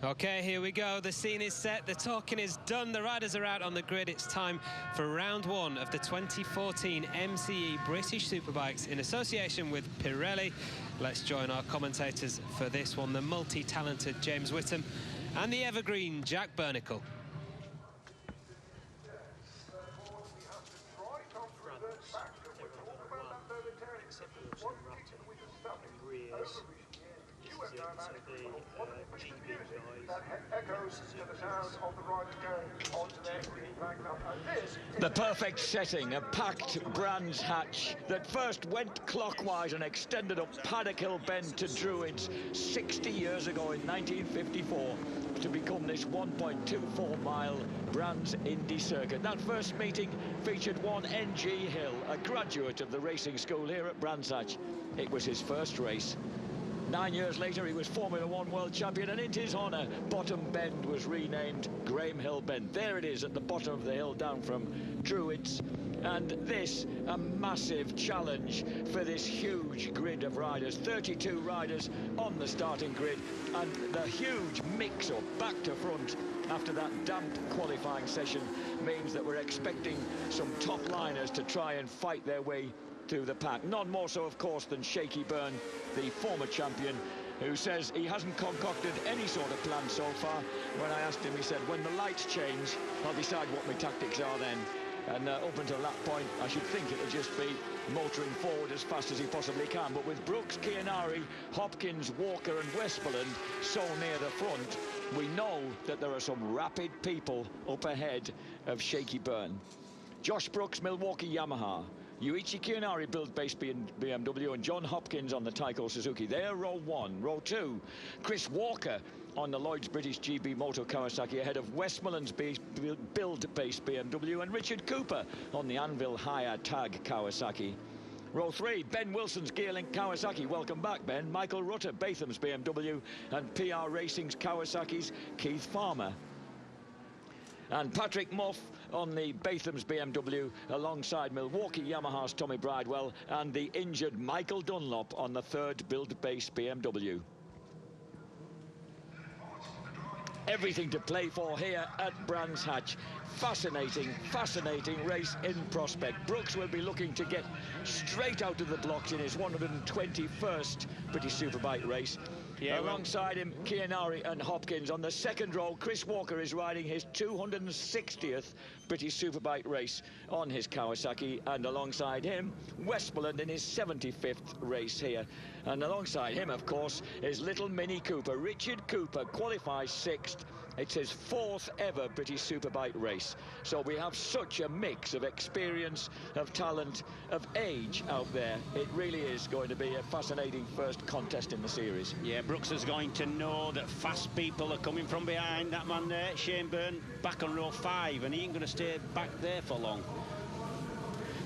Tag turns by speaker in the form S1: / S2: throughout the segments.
S1: Okay, here we go. The scene is set. The talking is done. The riders are out on the grid. It's time for round one of the 2014 MCE British Superbikes in association with Pirelli. Let's join our commentators for this one, the multi-talented James Whittam and the evergreen Jack Bernicle.
S2: The perfect setting, a packed Brands Hatch that first went clockwise and extended up Paddock Hill Bend to Druids 60 years ago in 1954 to become this 1.24-mile Brands Indy Circuit. That first meeting featured one N.G. Hill, a graduate of the racing school here at Brands Hatch. It was his first race. 9 years later, he was Formula One world champion, and in his honour, Bottom Bend was renamed Graham Hill Bend. There it is at the bottom of the hill down from Druids. And this, a massive challenge for this huge grid of riders. 32 riders on the starting grid, and the huge mix-up back to front after that damp qualifying session means that we're expecting some top liners to try and fight their way through the pack. None more so, of course, than Shaky Byrne, the former champion, who says he hasn't concocted any sort of plan so far. When I asked him, he said, when the lights change, I'll decide what my tactics are then. And up until that point, I should think it'll just be motoring forward as fast as he possibly can. But with Brooks, Chianari, Hopkins, Walker and Westmoreland so near the front, we know that there are some rapid people up ahead of Shaky Byrne. Josh Brooks, Milwaukee Yamaha. Yuichi Chianari, build-based BMW, and John Hopkins on the Tyco Suzuki. They're row one. Row two, Chris Walker on the Lloyd's British GB Moto Kawasaki ahead of Westmoreland's build-based BMW and Richard Cooper on the Anvil Higher Tag Kawasaki. Row three, Ben Wilson's Gearlink Kawasaki. Welcome back, Ben. Michael Rutter, Batham's BMW, and PR Racing's Kawasaki's Keith Farmer. And Patrick Muff on the Batham's BMW alongside Milwaukee Yamaha's Tommy Bridewell and the injured Michael Dunlop on the third build-based BMW. Everything to play for here at Brands Hatch. Fascinating race in prospect. Brooks will be looking to get straight out of the blocks in his 121st British Superbike race. Yeah, alongside him, Chianari and Hopkins. On the second row, Chris Walker is riding his 260th British Superbike race on his Kawasaki, and alongside him, Westmoreland in his 75th race here. And alongside him, of course, is little Mini Cooper. Richard Cooper qualifies 6th. It's his 4th ever British Superbike race. So we have such a mix of experience, of talent, of age out there. It really is going to be a fascinating first contest in the series.
S3: Yeah, Brooks is going to know that fast people are coming from behind. That man there, Shane Byrne, back on row 5, and he ain't going to stay back there for long.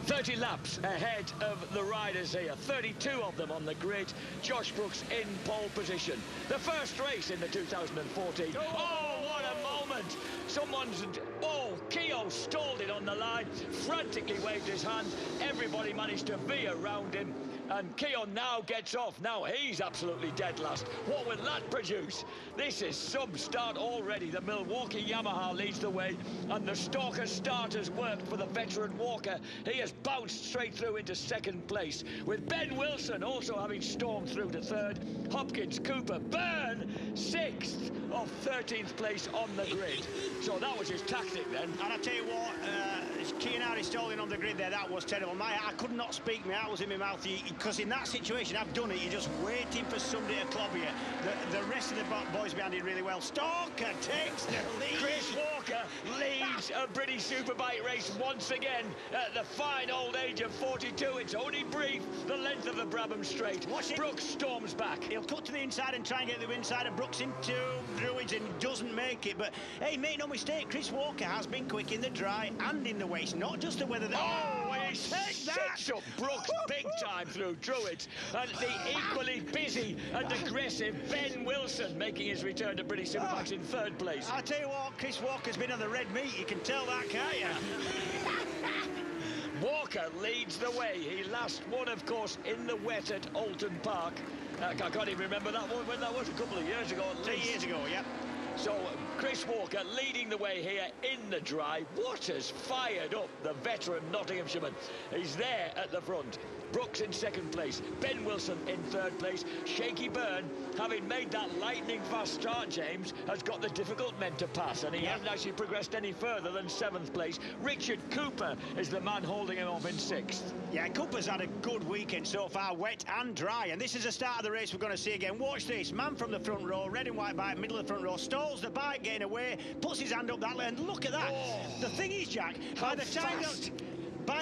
S2: 30 laps ahead of the riders here, 32 of them on the grid. Josh Brooks in pole position. The first race in the 2014. Oh, what a moment! Keogh stalled it on the line, frantically waved his hand. Everybody managed to veer around him, and Keogh now gets off. Now he's absolutely dead last. What will that produce? This is sub-start already. The Milwaukee Yamaha leads the way, and the Stalker start has worked for the veteran Walker. He has bounced straight through into second place, with Ben Wilson also having stormed through to third. Hopkins, Cooper, Byrne, 6th of 13th place on the grid. So that was his tactic then.
S3: And I tell you what, Chianari stalling on the grid there, that was terrible. I could not speak, my heart was in my mouth, because in that situation, I've done it, you're just waiting for somebody to clobber you. The rest of the boys behind it really well. Stalker takes the lead.
S2: Chris Walker leads a British Superbike race once again at the fine old age of 42. It's only brief, the length of the Brabham Straight. Brooks storms back.
S3: He'll cut to the inside and try and get the inside of Brooks into Druids, and doesn't make it. But hey, make no mistake, Chris Walker has been quick in the dry and in the waste, not just the weather.
S2: He sets up Brooks big time through Druids, and the equally busy and aggressive Ben Wilson making his return to British Superbikes in third place.
S3: I tell you what, Chris Walker's been on the red meat, you can tell that, can't you?
S2: Walker leads the way. He last won, of course, in the wet at Alton Park. I can't even remember that one when that was, a couple of years ago at least.
S3: 3 years ago, yeah.
S2: Chris Walker leading the way here in the drive. What has fired up the veteran Nottinghamshireman? He's there at the front. Brooks in second place, Ben Wilson in third place. Shaky Byrne, having made that lightning fast start, James, has got the difficult men to pass, and he hasn't actually progressed any further than seventh place. Richard Cooper is the man holding him off in sixth.
S3: Yeah, Cooper's had a good weekend so far, wet and dry, and this is the start of the race we're going to see again. Watch this, man from the front row, red and white bike, middle of the front row, stalls the bike getting away, puts his hand up that lane, and look at that. Oh, the thing is, Jack, by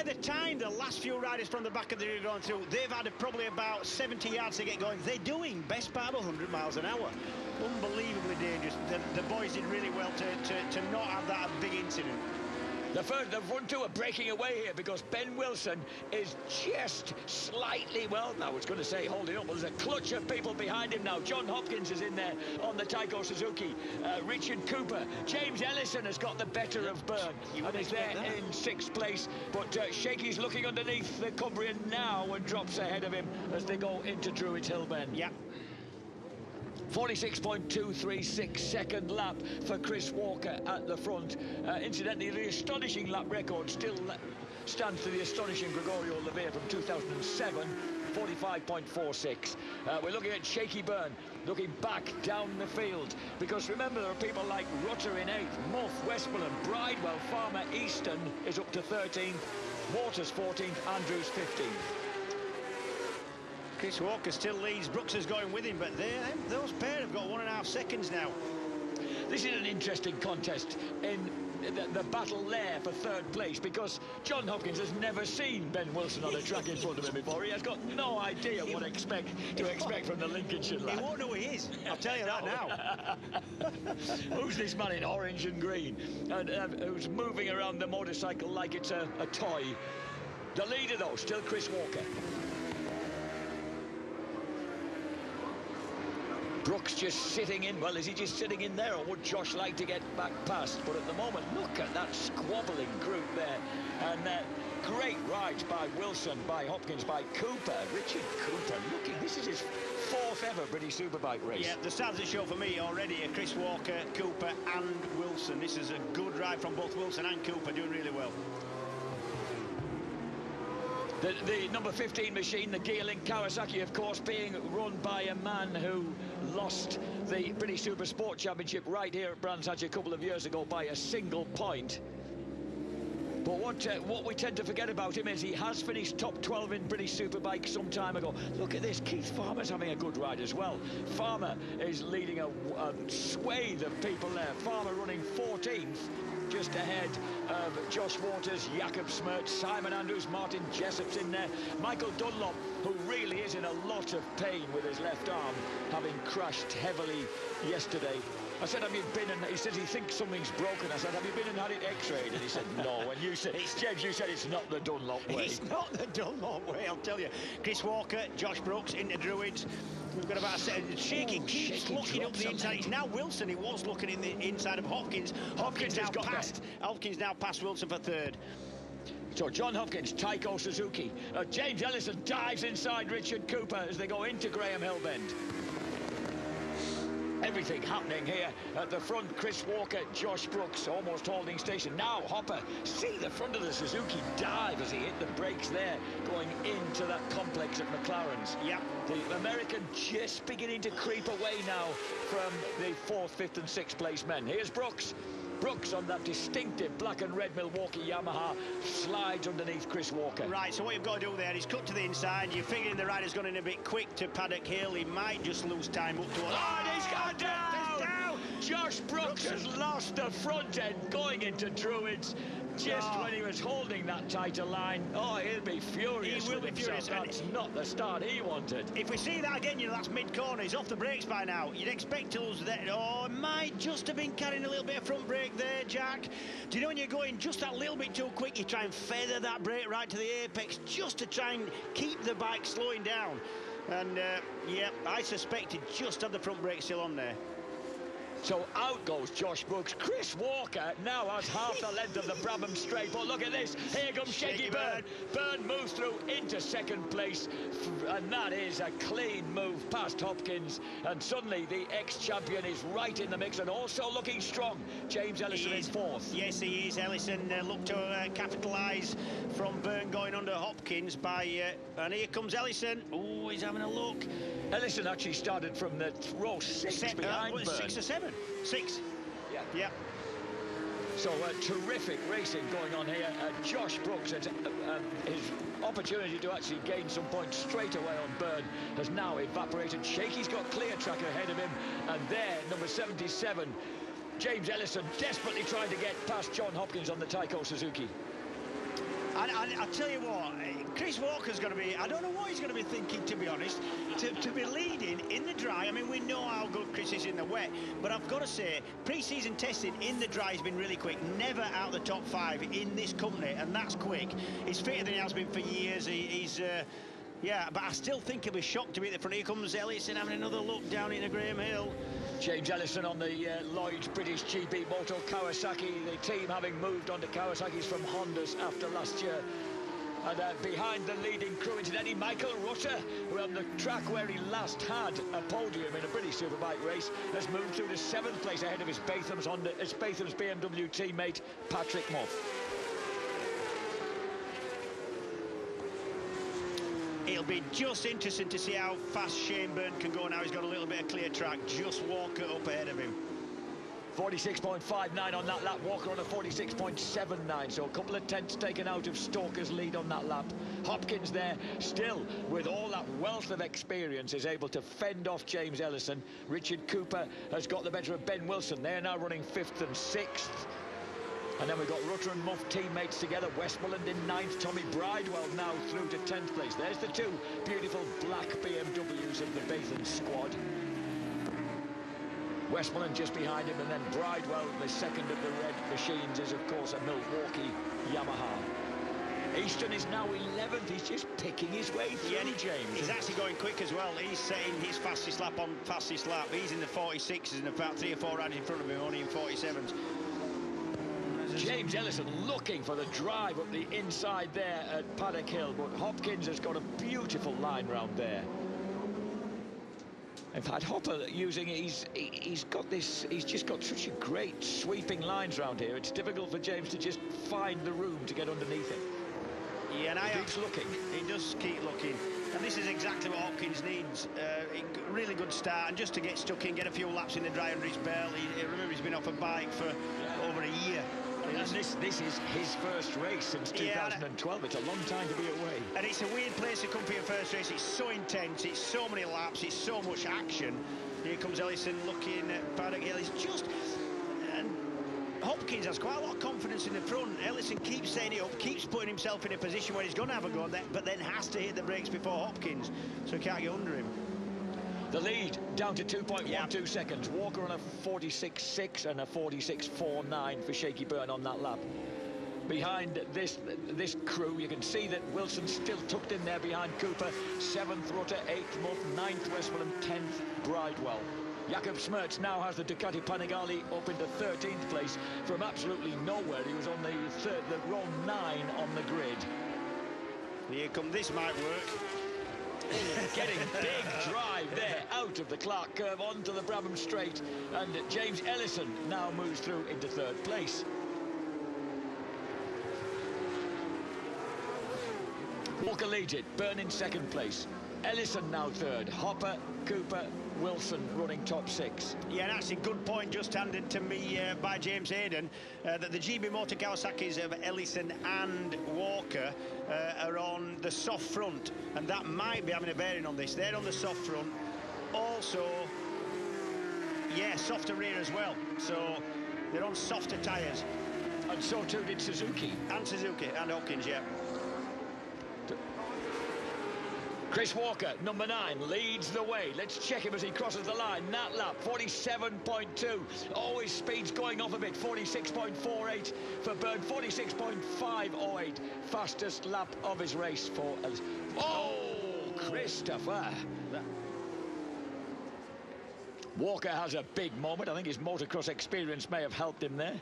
S3: the time the last few riders from the back of the grid are going through, they've had probably about 70 yards to get going. They're doing best part of 100 miles an hour. Unbelievably dangerous. The boys did really well to not have that big incident.
S2: The front two are breaking away here because Ben Wilson is just slightly, well, I was going to say holding up, but there's a clutch of people behind him now. John Hopkins is in there on the Taiko Suzuki. Richard Cooper. James Ellison has got the better of Byrne and is there in sixth place. But Shaky's looking underneath the Cumbrian now and drops ahead of him as they go into Druids Hill Bend.
S3: Yeah.
S2: 46.236 second lap for Chris Walker at the front. Incidentally, the astonishing lap record still stands to the astonishing Gregorio Levere from 2007, 45.46. We're looking at Shaky Byrne looking back down the field, because remember there are people like Rutter in 8th, Muff, Westmoreland, Bridewell, Farmer, Easton is up to 13th, Waters 14th, Andrews 15th.
S3: Chris Walker still leads, Brooks is going with him, but those pair have got 1.5 seconds now.
S2: This is an interesting contest in the battle there for third place, because John Hopkins has never seen Ben Wilson on a track in front of him before. He has got no idea what to expect from the Lincolnshire lad.
S3: He won't know who he is, I'll tell you that now.
S2: Who's this man in orange and green, and who's moving around the motorcycle like it's a toy? The leader, though, still Chris Walker. Brooks just sitting in. Well, is he just sitting in there, or would Josh like to get back past? But at the moment, look at that squabbling group there. And great rides by Wilson, by Hopkins, by Cooper. Richard Cooper, looking, this is his 4th ever British Superbike race.
S3: Yeah, the stars that show for me already are Chris Walker, Cooper and Wilson. This is a good ride from both Wilson and Cooper, doing really well.
S2: The number 15 machine, the Gearlink Kawasaki, of course, being run by a man who lost the British Super Sport Championship right here at Brands Hatch a couple of years ago by a single point. But what we tend to forget about him is he has finished top 12 in British Superbike some time ago. Look at this, Keith Farmer's having a good ride as well. Farmer is leading a swathe of people there. Farmer running 14th. Just ahead of Josh Waters, Jakob Smertz, Simon Andrews, Martin Jessop's in there. Michael Dunlop, who really is in a lot of pain with his left arm, having crashed heavily yesterday. I said, have you been and he says he thinks something's broken. I said, have you been and had it x-rayed? And he said, no. And you said, James, you said it's not the Dunlop way.
S3: It's not the Dunlop way, I'll tell you. Chris Walker, Josh Brooks into Druids. We've got about a second. Shaky keeps looking up the inside. It's now Wilson. He was looking in the inside of Hopkins. Hopkins now passed Wilson for third.
S2: So John Hopkins, Taiko Suzuki. James Ellison dives inside Richard Cooper as they go into Graham Hill Bend. Everything happening here at the front. Chris Walker, Josh Brooks almost holding station. Now Hopper, see the front of the Suzuki dive as he hit the brakes there, going into that complex at McLaren's.
S3: Yep.
S2: The American just beginning to creep away now from the 4th, 5th and 6th place men. Here's Brooks. Brooks on that distinctive black and red Milwaukee Yamaha slides underneath Chris Walker.
S3: Right, so what you've got to do there is cut to the inside. You're figuring the rider's gone in a bit quick to Paddock Hill. He might just lose time up to us.
S2: Oh, and he's gone down! Josh Brooks has lost the front end going into Druids just when he was holding that tighter line. Oh, he'll be furious. He will be furious. That's not the start he wanted.
S3: If we see that again, you know, that's mid-corner. He's off the brakes by now. You'd expect to lose that. Oh, might just have been carrying a little bit of front brake there, Jack. Do you know when you're going just that little bit too quick, you try and feather that brake right to the apex just to try and keep the bike slowing down. And, yeah, I suspect he just had the front brake still on there.
S2: So out goes Josh Brooks. Chris Walker now has half the length of the Brabham Straight. But look at this. Here comes Shaky Byrne. Byrne moves through into second place. And that is a clean move past Hopkins. And suddenly the ex-champion is right in the mix and also looking strong. James Ellison in fourth.
S3: Yes, he is. Ellison looked to capitalise from Byrne going under Hopkins by... and here comes Ellison. Oh, he's having a look.
S2: Ellison actually started from the row 6 behind Byrne.
S3: 6 or 7? 6. Yeah.
S2: So terrific racing going on here. Josh Brooks, his opportunity to actually gain some points straight away on Byrne has now evaporated. Shaky's got clear track ahead of him. And there, number 77, James Ellison, desperately trying to get past John Hopkins on the Tyco Suzuki.
S3: And I tell you what, Chris Walker's going to be, I don't know what he's going to be thinking, to be honest, to be leading in the dry. I mean, we know how good Chris is in the wet, but I've got to say, pre-season testing in the dry has been really quick. Never out of the top 5 in this company, and that's quick. He's fitter than he has been for years. Yeah, but I still think he'll be shocked to be at the front. Here comes Ellison having another look down into Graham Hill.
S2: James Ellison on the Lloyd's British GB Moto Kawasaki, the team having moved on to Kawasaki's from Hondas after last year. And behind the leading crew, incidentally, Michael Rutter, who on the track where he last had a podium in a British Superbike race, has moved through to 7th place ahead of his Batham's BMW teammate, Patrick Moff.
S3: It'll be just interesting to see how fast Shane Byrne can go now. He's got a little bit of clear track. Just Walker up ahead of him.
S2: 46.59 on that lap. Walker on a 46.79, so a couple of tenths taken out of Stalker's lead on that lap. Hopkins there, still with all that wealth of experience, is able to fend off James Ellison. Richard Cooper has got the better of Ben Wilson. They're now running 5th and 6th. And then we've got Rutter and Muff teammates together. Westmoreland in 9th. Tommy Bridewell now through to 10th place. There's the 2 beautiful black BMWs of the Batham squad. Westmoreland just behind him, and then Bridewell, the second of the red machines, is of course a Milwaukee Yamaha. Easton is now 11th. He's just picking his way through, James.
S3: He's actually going quick as well. He's setting his fastest lap on fastest lap. He's in the 46s and about 3 or 4 riders in front of him, only in 47s.
S2: James Ellison looking for the drive up the inside there at Paddock Hill, but Hopkins has got a beautiful line round there. In fact, Hopper using he's got this, he's just got such a great sweeping lines round here. It's difficult for James to just find the room to get underneath it.
S3: Yeah, and
S2: he keeps looking.
S3: He does keep looking. And this is exactly what Hopkins needs. A really good start, and just to get stuck in, get a few laps in the dry under his belt. Remember, he's been off a bike for over a year.
S2: And this is his first race since 2012. It's a long time to be away.
S3: And it's a weird place to come for your first race. It's so intense, it's so many laps, it's so much action. Here comes Ellison looking at Paddock Hill. He's just... And Hopkins has quite a lot of confidence in the front. Ellison keeps setting it up, keeps putting himself in a position where he's going to have a go, but then has to hit the brakes before Hopkins, so he can't get under him.
S2: The lead down to 2.12 seconds. Walker on a 46.6 and a 46.49 for Shaky Byrne on that lap. Behind this crew, you can see that Wilson's still tucked in there behind Cooper. 7th Rutter, 8th Muff, 9th Westmoreland, 10th Bridewell. Jakob Smertz now has the Ducati Panigale up into 13th place from absolutely nowhere. He was on the row 9 on the grid.
S3: Here come, this might work.
S2: Getting big drive there out of the Clark curve onto the Brabham Straight, and James Ellison now moves through into 3rd place. Walker leads it, Byrne in 2nd place. Ellison now 3rd, Hopper, Cooper, Wilson running top 6.
S3: Yeah, and actually good point just handed to me by James Hayden, that the GB Motor Kawasaki's of Ellison and Walker are on the soft front, and that might be having a bearing on this. They're on the soft front. Also, yeah, softer rear as well. So they're on softer tyres.
S2: And so too did Suzuki.
S3: And Suzuki and Hopkins, yeah.
S2: Chris Walker, number 9, leads the way. Let's check him as he crosses the line. That lap, 47.2. Oh, his speed's going off a bit. 46.48 for Byrne, 46.508. Fastest lap of his race for us. Oh, Christopher. Walker has a big moment. I think his motocross experience may have helped him there.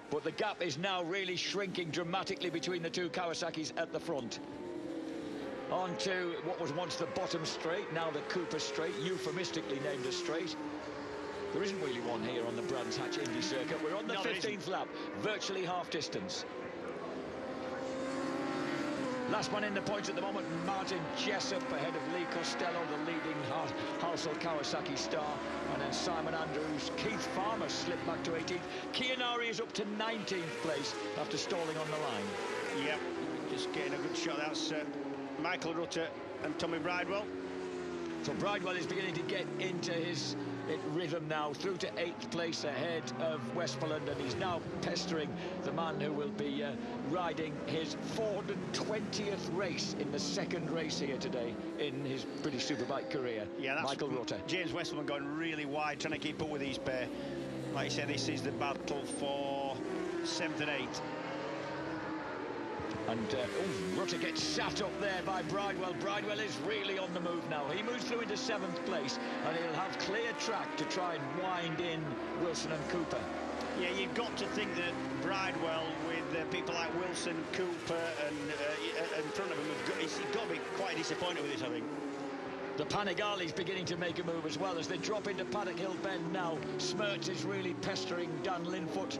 S2: But the gap is now really shrinking dramatically between the two Kawasaki's at the front. On to what was once the bottom straight, now the Cooper straight, euphemistically named a straight. There isn't really one here on the Brands Hatch Indy circuit. We're on the 15th lap, virtually half distance. Last one in the points at the moment, Martin Jessup ahead of Lee Costello, the leading Halsall Kawasaki star. And then Simon Andrews, Keith Farmer slipped back to 18th. Chianari is up to 19th place after stalling on the line.
S3: Yep, just getting a good shot. That's Michael Rutter and Tommy Bridewell.
S2: So Bridewell is beginning to get into his rhythm now, through to 8th place ahead of Westmoreland, and he's now pestering the man who will be riding his 420th race in the second race here today in his British Superbike career. Yeah, that's Michael Rutter.
S3: James Westmoreland going really wide, trying to keep up with these pair. Like you said, this is the battle for 7th and 8th.
S2: And Rutter gets sat up there by Bridewell. Bridewell is really on the move now. He moves through into 7th place, and he'll have clear track to try and wind in Wilson and Cooper.
S3: Yeah, you've got to think that Bridewell, with people like Wilson, Cooper, and in front of him, he's got to be quite disappointed with this, I think.
S2: The Panigali's beginning to make a move as well as they drop into Paddock Hill Bend now. Smertz is really pestering Dan Linfoot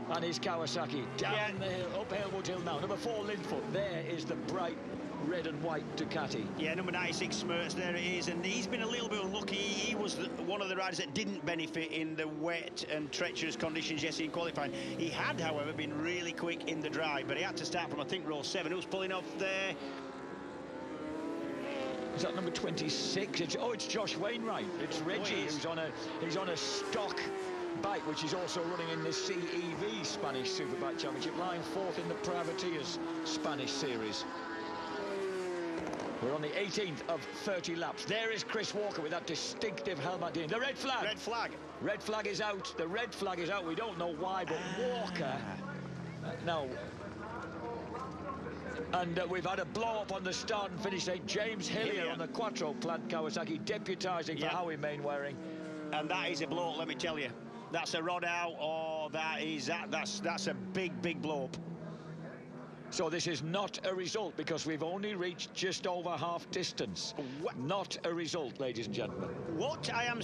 S2: and his Kawasaki down the hill, up Halewood Hill now. Number 4, Linfoot. There is the bright red and white Ducati.
S3: Yeah, number 96, Smertz, there it is. And he's been a little bit unlucky. He was one of the riders that didn't benefit in the wet and treacherous conditions yesterday in qualifying. He had, however, been really quick in the drive, but he had to start from, I think, row 7. Who's pulling off there?
S2: Is that number 26? It's Josh Wainwright. It's Reggie, he's on a stock bike, which is also running in the CEV Spanish Superbike Championship, lying 4th in the Privateers Spanish Series. We're on the 18th of 30 laps. There is Chris Walker with that distinctive helmet. The red flag.
S3: Red flag.
S2: Red flag is out. The red flag is out. We don't know why, but Walker... no. And we've had a blow-up on the start and finish. James Hillier on the Quattro Plant Kawasaki, deputising for Howie Mainwaring.
S3: And that is a blow-up, let me tell you. That's a rod out, or that's a big blow-up.
S2: So this is not a result, because we've only reached just over half distance. Not a result, ladies and gentlemen.
S3: What I am